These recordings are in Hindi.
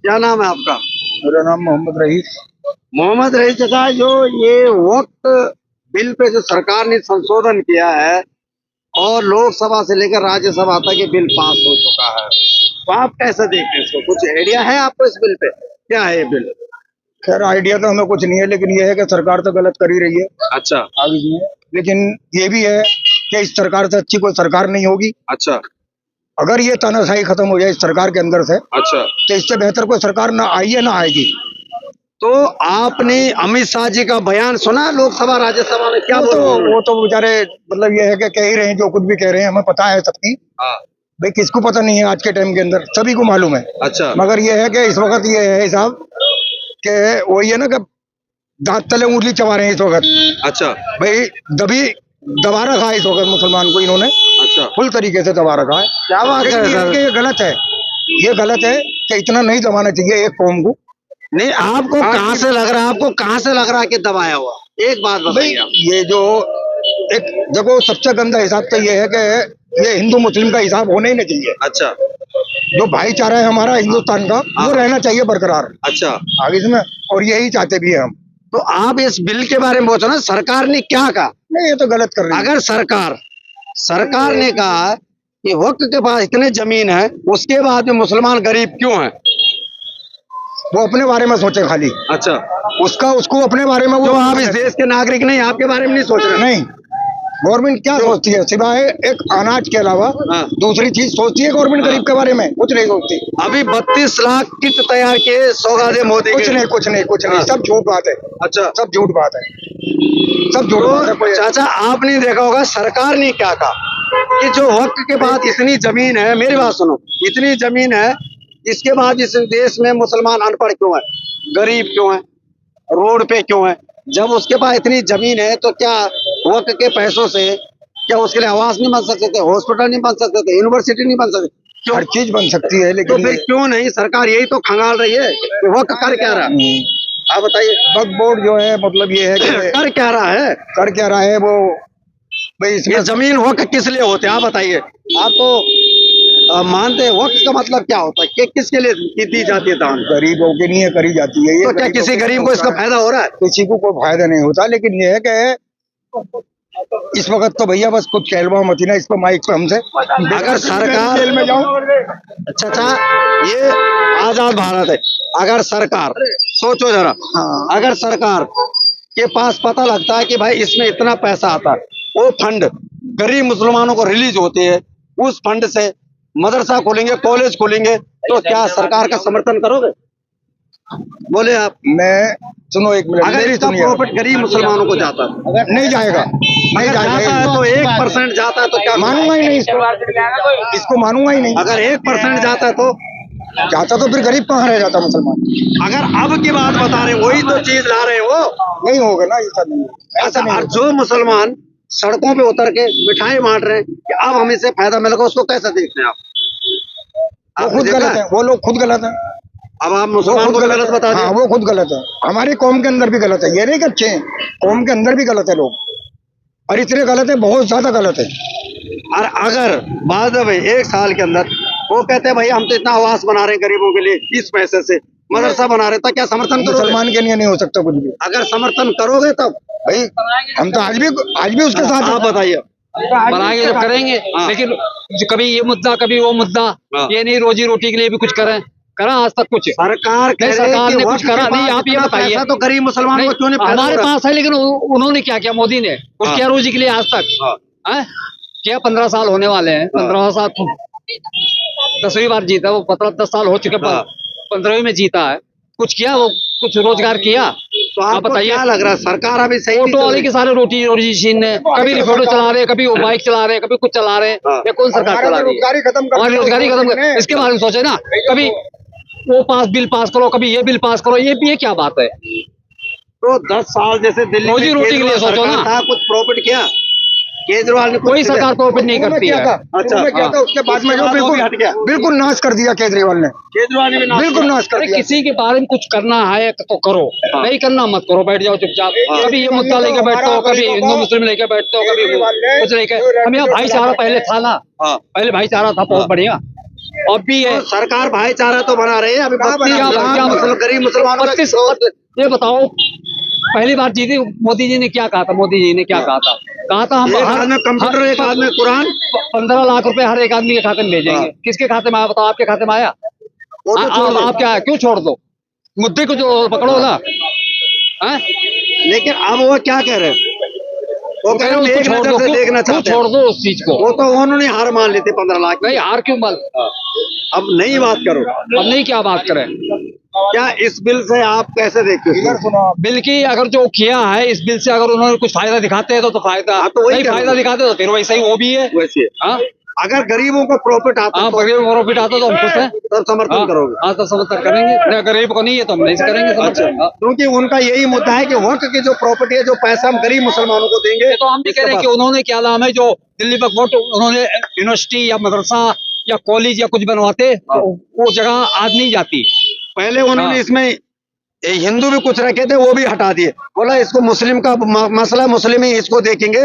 क्या नाम है आपका? मेरा नाम मोहम्मद रईस। मोहम्मद रईस चाचा, जो ये वक्त बिल पे जो सरकार ने संशोधन किया है और लोकसभा से लेकर राज्यसभा तक ये बिल पास हो चुका है, तो आप कैसे देखते हैं इसको? कुछ आइडिया है आपको इस बिल पे? क्या है ये बिल? खैर आइडिया तो हमें कुछ नहीं है, लेकिन ये है कि सरकार तो गलत कर ही रही है अच्छा। आगे में। लेकिन ये भी है कि इस सरकार से अच्छी कोई सरकार नहीं होगी। अच्छा। अगर ये तानाशाही खत्म हो जाए इस सरकार के अंदर से, अच्छा। तो इससे बेहतर कोई सरकार ना आई है ना आएगी। तो आपने अमित शाह जी का बयान सुना लोकसभा राज्यसभा में? क्या वो तो बेचारे मतलब ये है कि कह ही रहे हैं, जो कुछ भी कह रहे हैं हमें पता है सबकी। हाँ। भाई किसको पता नहीं है? आज के टाइम के अंदर सभी को मालूम है। अच्छा। मगर ये है कि इस वक्त ये है हिसाब के वही है ना कि दांत तले उंगली चबा रहे हैं इस वक्त। अच्छा। भाई दबी दबा रखा है इस वक्त मुसलमान को इन्होंने। अच्छा। फुल तरीके से दबा रखा है। क्या बात है सर? ये गलत है, ये गलत है कि इतना नहीं दबाना चाहिए एक कौम को। नहीं, आपको कहाँ से लग रहा है, आपको कहाँ से लग रहा है कि दबाया हुआ? एक बात बताइए आप। ये जो एक देखो सबसे गंदा हिसाब तो ये है कि ये हिंदू मुस्लिम का हिसाब होना ही नहीं चाहिए। अच्छा। जो भाईचारा है हमारा हिंदुस्तान का, वो रहना चाहिए बरकरार अच्छा। आगे इसमें, और यही चाहते भी हैं हम। तो आप इस बिल के बारे में पूछो ना, सरकार ने क्या कहा? नहीं, ये तो गलत कर रही है। अगर सरकार ने कहा कि वक्त के पास इतने जमीन है, उसके बाद भी मुसलमान गरीब क्यों हैं? वो अपने बारे में सोचे खाली। अच्छा। उसको अपने बारे में। जो आप इस देश के नागरिक नहीं, आपके बारे में नहीं सोच रहे? नहीं, गवर्नमेंट क्या सोचती है सिवाय एक अनाज के अलावा? हाँ। दूसरी चीज सोचती है गवर्नमेंट गरीब के बारे में? कुछ नहीं सोचती। अभी 32 लाख किट तैयार किए सौगाते मोदी कुछ के। नहीं, सब झूठ बात है। अच्छा। सब झूठ बात है, सब झूठ बात है। तो चाचा, आपने देखा होगा सरकार ने क्या कहा कि जो वक्त के बाद इतनी जमीन है, मेरी बात सुनो, इतनी जमीन है, इसके बाद इस देश में मुसलमान अनपढ़ क्यों है, गरीब क्यों है, रोड पे क्यों है? जब उसके पास इतनी जमीन है तो क्या वक्त के पैसों से क्या उसके लिए आवास नहीं बन सकते थे, हॉस्पिटल नहीं बन सकते थे, यूनिवर्सिटी नहीं बन सकती? क्यों? हर चीज बन सकती है, तो लेकिन फिर क्यों नहीं? सरकार यही तो खंगाल रही है कि वक्त कर क्या रहा है? आप बताइए। वक्फ बोर्ड जो है मतलब ये है कि कर क्या रहा है? कर क्या रहा है वो? भाई ये इसमें जमीन वक्त किस लिए होते हैं आप बताइए? आप तो मानते हैं वक्त का मतलब क्या होता है, कि किसके लिए दी जाती है दान? गरीबों के लिए करी जाती है ये। तो क्या किसी गरीब को इसका फायदा हो रहा है? किसी को कोई फायदा नहीं होता, लेकिन ये है कि इस वक्त तो भैया बस कुछ कहलवा मत ही ना इस पर माइक पे हमसे। अगर सरकार जेल में जाऊं। अच्छा, ये आजाद भारत है। अगर सरकार, सोचो जरा, अगर सरकार के पास पता लगता है कि भाई इसमें इतना पैसा आता है, वो फंड गरीब मुसलमानों को रिलीज होती है, उस फंड से मदरसा खोलेंगे, कॉलेज खोलेंगे, तो क्या सरकार का समर्थन करोगे? बोले आप। मैं सुनो एक मिनट, अगर इसका प्रॉफिट गरीब मुसलमानों को जाता है, नहीं जाएगा, नहीं अगर जाता है तो 1% जाता है तो क्या मानूंगा ही नहीं इसको मानूंगा ही नहीं। अगर 1% जाता है तो जाता तो फिर गरीब कहाँ रह जाता मुसलमान? अगर अब की बात बता रहे, वही तो चीज ला रहे हो। नहीं होगा ना, ऐसा नहीं, ऐसा नहीं। और जो मुसलमान सड़कों पे उतर के मिठाई बांट रहे हैं कि अब हमें से फायदा मिलेगा, उसको कैसे देखते हैं आप? वो खुद गलत है, वो लोग खुद गलत है। अब आप मुसलमान को गलत बता दें? हाँ, वो खुद गलत है। हमारी कौम के अंदर भी गलत है, ये नहीं कि अच्छे हैं, कौम के अंदर भी गलत है लोग, और इतने गलत है, बहुत ज्यादा गलत है। और अगर बाद में 1 साल के अंदर वो कहते हैं भाई हम तो इतना आवास बना रहे हैं गरीबों के लिए, इस पैसे से मदरसा बना रहे, तो क्या समर्थन करोगे? मुसलमान के लिए नहीं हो सकता कुछ भी। अगर समर्थन करोगे तब भाई हम तो आज भी उसके साथ। आप बताइए। बनाएंगे जब करेंगे, लेकिन कभी ये मुद्दा कभी वो मुद्दा, ये नहीं रोजी रोटी के लिए भी कुछ करें, करा आज तक कुछ? सरकार ने कुछ करा नहीं। आप ये बताइए, तो गरीब मुसलमान को क्यों नहीं? हमारे पास है, लेकिन उन्होंने क्या किया? मोदी ने कुछ किया रोजी के लिए आज तक? क्या 15 साल होने वाले हैं, 15 साल 10वीं बार जीता वो, 10 साल हो चुके, 15वीं में जीता है, कुछ किया वो? कुछ रोजगार किया? तो आप बताइए, क्या लग रहा है सरकार अभी सही? ऑटो वाले के सारे रोटी छीन रहे, कभी रिफोटो चला रहे, कभी वो बाइक चला रहे, कभी कुछ चला रहे। ये कौन सरकार चला रही है? हमारी रोजगारी खत्म कर, इसके बारे में सोचे ना। कभी वो बिल पास करो, कभी ये बिल पास करो, ये क्या बात है? तो 10 साल जैसे दिल्ली रोजी रोटी के लिए सोचो ना। था, कुछ प्रॉफिट किया केजरीवाल ने? कोई सरकार प्रॉफिट नहीं करती है। अच्छा, क्या था उसके बाद में? बिल्कुल नाश कर दिया केजरीवाल ने। केजरीवाल ने बिल्कुल नाश कर दिया। किसी के बारे में कुछ करना है तो करो, नहीं करना मत करो, बैठ जाओ चुपचाप। कभी ये मुद्दा लेके बैठते हो, कभी हिंदू मुस्लिम लेके बैठते हो, कभी कुछ लेके। हम यहाँ भाईचारा पहले था ना, पहले भाईचारा था बहुत बढ़िया, अब भी है। तो सरकार भाईचारा तो बना रही है अभी क्या बना- 32 क्या- लाख गरीब मुसलमानों का 32 ये बताओ, पहली बार जीती मोदी जी ने क्या कहा था? मोदी जी ने क्या कहा था हम एक हाथ में कंप्यूटर एक हाथ में कुरान 15 लाख रुपए हर एक आदमी के खाते में भेजेंगे। हाँ। किसके खाते में आया बताओ? आपके खाते में आया? वो तो छोड़ दो। आप क्या क्यों छोड़ दो? मुद्दे को जो पकड़ो ना। हैं? लेकिन अब वो क्या कह रहे हैं? वो कह रहे हैं, उसको एक छोड़ नजर दो, से देखना क्यों चाहते छोड़ हैं। दो उस चीज को? वो तो उन्होंने हार मान ली थी 15 लाख की। नहीं, हार क्यों मल? अब नई बात करो, अब नहीं, क्या बात करें? क्या इस बिल से आप कैसे देखते इधर हो? सुनो आप। बिल की अगर जो किया है, इस बिल से अगर उन्होंने कुछ फायदा दिखाते हैं तो फायदा, हाँ, तो वही नहीं कह रहा फायदा हूँ। दिखाते तो फिर वैसे ही वो भी है। वैसे हाँ, अगर गरीबों को प्रॉफिट आता हाँ, तो बगैर प्रॉफिट आता तो हम खुश हैं। तब समर्थन करोगे? हाँ, तो समर्थन करेंगे। नहीं, गरीब को नहीं है तो हम नहीं करेंगे अच्छा, समर्थन। हाँ। क्योंकि उनका यही मुद्दा है कि वक्त की जो प्रॉपर्टी है, जो पैसा हम गरीब मुसलमानों को देंगे, ये तो हम भी कह रहे हैं कि उन्होंने क्या नाम है, जो दिल्ली पर वोट उन्होंने यूनिवर्सिटी या मदरसा या कॉलेज या कुछ बनवाते तो वो जगह आज नहीं जाती। पहले उन्होंने हाँ। इसमें हिंदू भी कुछ रखे थे, वो भी हटा दिए। बोला इसको मुस्लिम का मसला, मुस्लिम ही इसको देखेंगे,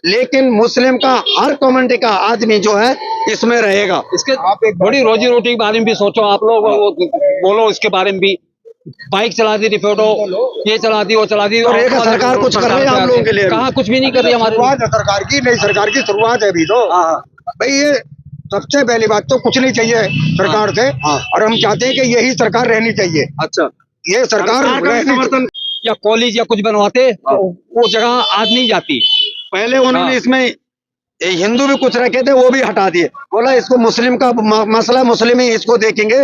लेकिन मुस्लिम का हर कम्युनिटी का आदमी जो है इसमें रहेगा। इसके थोड़ी रोजी रोटी के बारे में भी सोचो आप लोग, वो बोलो इसके बारे में भी। बाइक चला दी रिपोर्टो, ये चला दी, वो चला दी। तो रेखा सरकार कुछ कर रही है आप लोगों के लिए? कहाँ, कुछ भी नहीं कर रही हमारे लिए। शुरुआत है सरकार की, नई सरकार की शुरुआत है अभी तो। हाँ, भाई ये सबसे पहली बात तो कुछ नहीं चाहिए सरकार से, हाँ। और हम चाहते हैं कि यही सरकार रहनी चाहिए। अच्छा, ये सरकार सरकार का भी रहनी समर्थन। या कॉलेज या कुछ बनवाते तो वो जगह आज नहीं जाती। पहले उन्होंने हाँ। इसमें हिंदू भी कुछ रखे थे, वो भी हटा दिए। बोला इसको मुस्लिम का मसला, मुस्लिम ही इसको देखेंगे,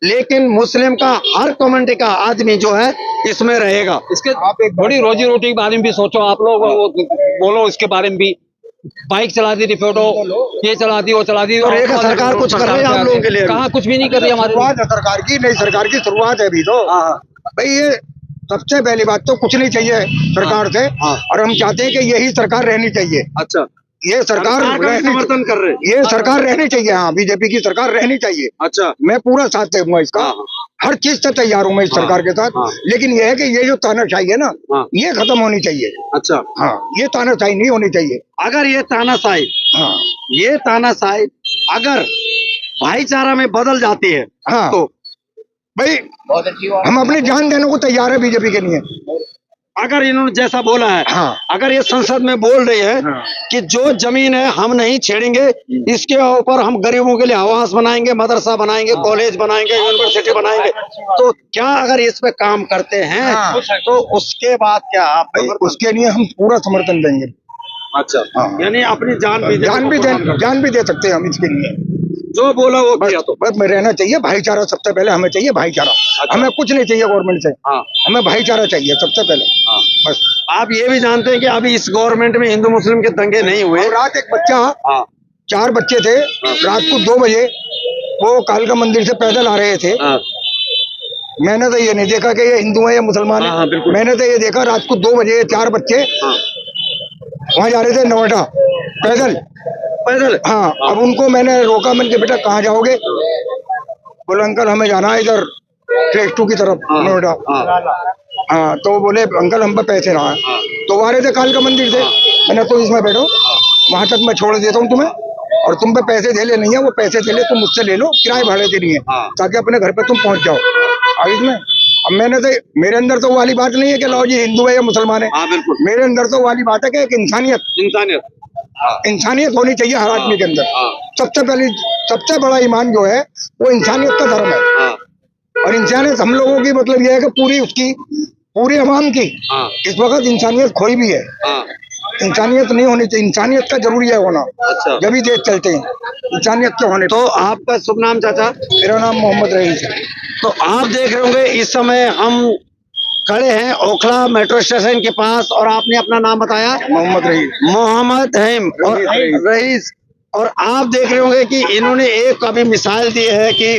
लेकिन मुस्लिम का हर कम्युनिटी का आदमी जो है इसमें रहेगा। इसके थोड़ी रोजी रोटी के बारे में भी सोचो आप लोग, वो बोलो इसके बारे में भी। बाइक चला दी रिपोर्टो, ये चला दी, वो चला दी। तो रेखा सरकार कुछ कर रही है आप लोगों के लिए? कहाँ, कुछ भी नहीं कर रही हमारे लिए। शुरुआत है सरकार की, नई सरकार की शुरुआत है अभी तो। भाई ये सबसे पहली बात तो कुछ नहीं चाहिए सरकार से, हाँ। और हम चाहते हैं कि यही सरकार रहनी चाहिए। अच्छा, ये सरकार सरकार का भी समर्थन कर रहे हैं। ये सरकार रहनी चाहिए। हाँ, बीजेपी की सरकार रहनी चाहिए। अच्छा, मैं पूरा साथ दूंगा इसका। हाँ, हर चीज से तैयार हूँ मैं इस हाँ, सरकार के साथ। हाँ। लेकिन ये है कि ये जो तानाशाही है ना, हाँ। ये खत्म होनी चाहिए। अच्छा, हाँ, ये तानाशाही नहीं होनी चाहिए। अगर ये तानाशाही, हाँ, ये तानाशाही अगर भाईचारा में बदल जाती है, हाँ। तो भाई हम अपनी जान देने को तैयार है बीजेपी के लिए। अगर इन्होंने जैसा बोला है, हाँ। अगर ये संसद में बोल रही है हाँ। कि जो जमीन है हम नहीं छेड़ेंगे, इसके ऊपर हम गरीबों के लिए आवास बनाएंगे, मदरसा बनाएंगे, कॉलेज बनाएंगे, यूनिवर्सिटी बनाएंगे, तो क्या अगर इस पे काम करते हैं, हाँ। तो उसके बाद क्या आप भाई उसके लिए हम पूरा समर्थन देंगे। अच्छा, हाँ। यानी अपनी जान भी जान भी दे सकते हैं हम इसके लिए। जो बोला वो किया। तो बस में रहना चाहिए भाईचारा, सबसे पहले हमें चाहिए भाईचारा। हमें कुछ नहीं चाहिए गवर्नमेंट से, हाँ, हमें भाईचारा चाहिए सबसे पहले। हाँ। बस। आप ये भी जानते हैं कि अभी इस गवर्नमेंट में हिंदू मुस्लिम के दंगे नहीं हुए। और रात एक बच्चा, हाँ, 4 बच्चे थे, रात को 2 बजे वो कालका मंदिर से पैदल आ रहे थे। हाँ, मैंने तो ये नहीं देखा कि ये हिंदू है या मुसलमान हाँ, है। बिल्कुल। मैंने तो ये देखा रात को 2 बजे 4 बच्चे हाँ, वहां जा रहे थे नोएडा पैदल। पैदल। हाँ, अब उनको मैंने रोका, मैंने कहा बेटा कहाँ जाओगे? बोले अंकल हमें जाना है इधर फेज 2 की तरफ, हाँ, नोएडा। हाँ, हाँ, तो बोले अंकल हम पे पैसे ना है। तो वो आ रहे थे कालका मंदिर से। मैंने तो इसमें बैठो, वहां तक मैं छोड़ देता हूँ तुम्हें, और तुम पे पैसे दे ले, नहीं है वो पैसे दे ले, तुम मुझसे ले लो, किराए भाड़े देनी है, हाँ। ताकि अपने घर पे तुम पहुंच जाओ। अब इसमें अब मैंने तो, मेरे अंदर तो वो वाली बात नहीं है कि लो जी हिंदू है या मुसलमान है। हाँ, बिल्कुल। मेरे अंदर तो वो वाली बात है कि एक इंसानियत इंसानियत होनी चाहिए हर आदमी के अंदर। हाँ। सबसे बड़ा ईमान जो है वो इंसानियत का धर्म है। हाँ, और इंसानियत हम लोगों की मतलब ये है कि पूरी अवाम की हाँ, इस वक्त इंसानियत खोई भी है। हाँ। इंसानियत नहीं होनी चाहिए, इंसानियत का जरूरी है होना। अच्छा। जब ही देश चलते हैं इंसानियत के होने। तो आपका शुभ नाम चाचा? मेरा नाम मोहम्मद रईस है। तो आप देख रहे होंगे इस समय हम खड़े हैं ओखला मेट्रो स्टेशन के पास, और आपने अपना नाम बताया? मोहम्मद रईस। मोहम्मद और रईस। और आप देख रहे होंगे कि इन्होंने एक अभी मिसाल दी है कि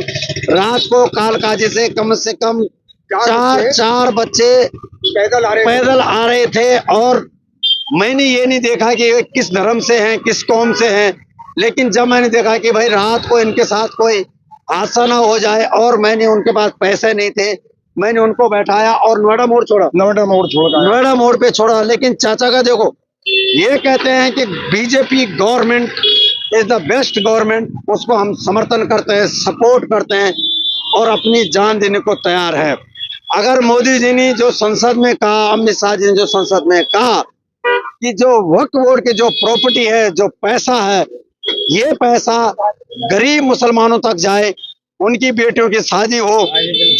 रात को कालकाजी से कम चार बच्चे पैदल आ रहे थे, और मैंने ये नहीं देखा कि ये किस धर्म से हैं, किस कौम से हैं, लेकिन जब मैंने देखा कि भाई रात को इनके साथ कोई हादसा ना हो जाए, और मैंने उनके पास पैसे नहीं थे, मैंने उनको बैठाया और नोएडा मोड़ पे छोड़ा। लेकिन चाचा का देखो, ये कहते हैं कि BJP government is the best government, उसको हम समर्थन करते हैं, सपोर्ट करते हैं और अपनी जान देने को तैयार है। अगर मोदी जी ने जो संसद में कहा, अमित शाह जी ने जो संसद में कहा कि जो वक्फ बोर्ड की जो प्रॉपर्टी है, जो पैसा है, ये पैसा गरीब मुसलमानों तक जाए, उनकी बेटियों की शादी हो,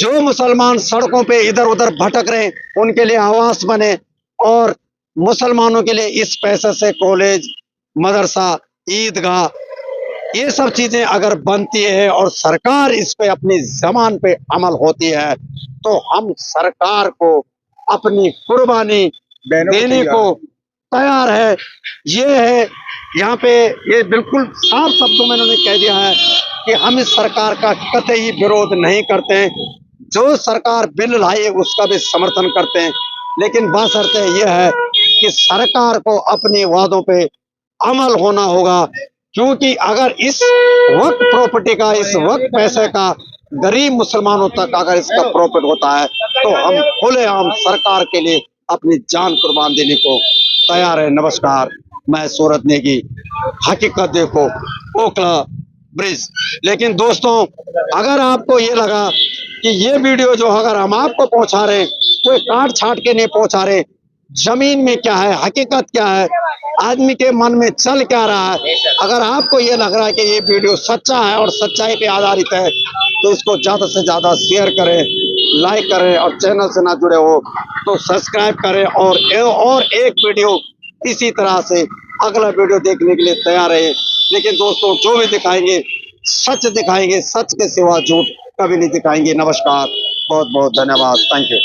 जो मुसलमान सड़कों पे इधर उधर भटक रहे उनके लिए आवास बने, और मुसलमानों के लिए इस पैसे से कॉलेज, मदरसा, ईदगाह, ये सब चीजें अगर बनती है और सरकार इस पे अपनी जबान पे अमल होती है, तो हम सरकार को अपनी कुर्बानी देने को तैयार है। ये है यहाँ पे, ये बिल्कुल साफ शब्दों में इन्होंने कह दिया है कि हम इस सरकार का कतई विरोध नहीं करते हैं, जो सरकार बिल लाई है उसका भी समर्थन करते हैं, लेकिन बशर्ते यह है कि सरकार को अपने वादों पे अमल होना होगा, क्योंकि अगर इस वक्त प्रॉपर्टी का, इस वक्त पैसे का गरीब मुसलमानों तक अगर इसका प्रॉफिट होता है, तो हम खुलेआम सरकार के लिए अपनी जान कुर्बान देने को तैयार है। नमस्कार, मैं सूरत नेगी, हकीकत देखो, ओखला ब्रिज। लेकिन दोस्तों, अगर आपको ये लगा कि ये वीडियो जो अगर हम आपको पहुंचा रहे हैं, कोई काट छाट के नहीं पहुंचा रहे, जमीन में क्या है, हकीकत क्या है, आदमी के मन में चल क्या रहा है, अगर आपको ये लग रहा है कि ये वीडियो सच्चा है और सच्चाई पे आधारित है, तो इसको ज्यादा से ज्यादा शेयर करें, लाइक करें, और चैनल से ना जुड़े हो तो सब्सक्राइब करें, और एक वीडियो इसी तरह से अगला वीडियो देखने के लिए तैयार है। लेकिन दोस्तों, जो भी दिखाएंगे सच दिखाएंगे, सच के सिवा झूठ कभी नहीं दिखाएंगे। नमस्कार, बहुत बहुत धन्यवाद, थैंक यू।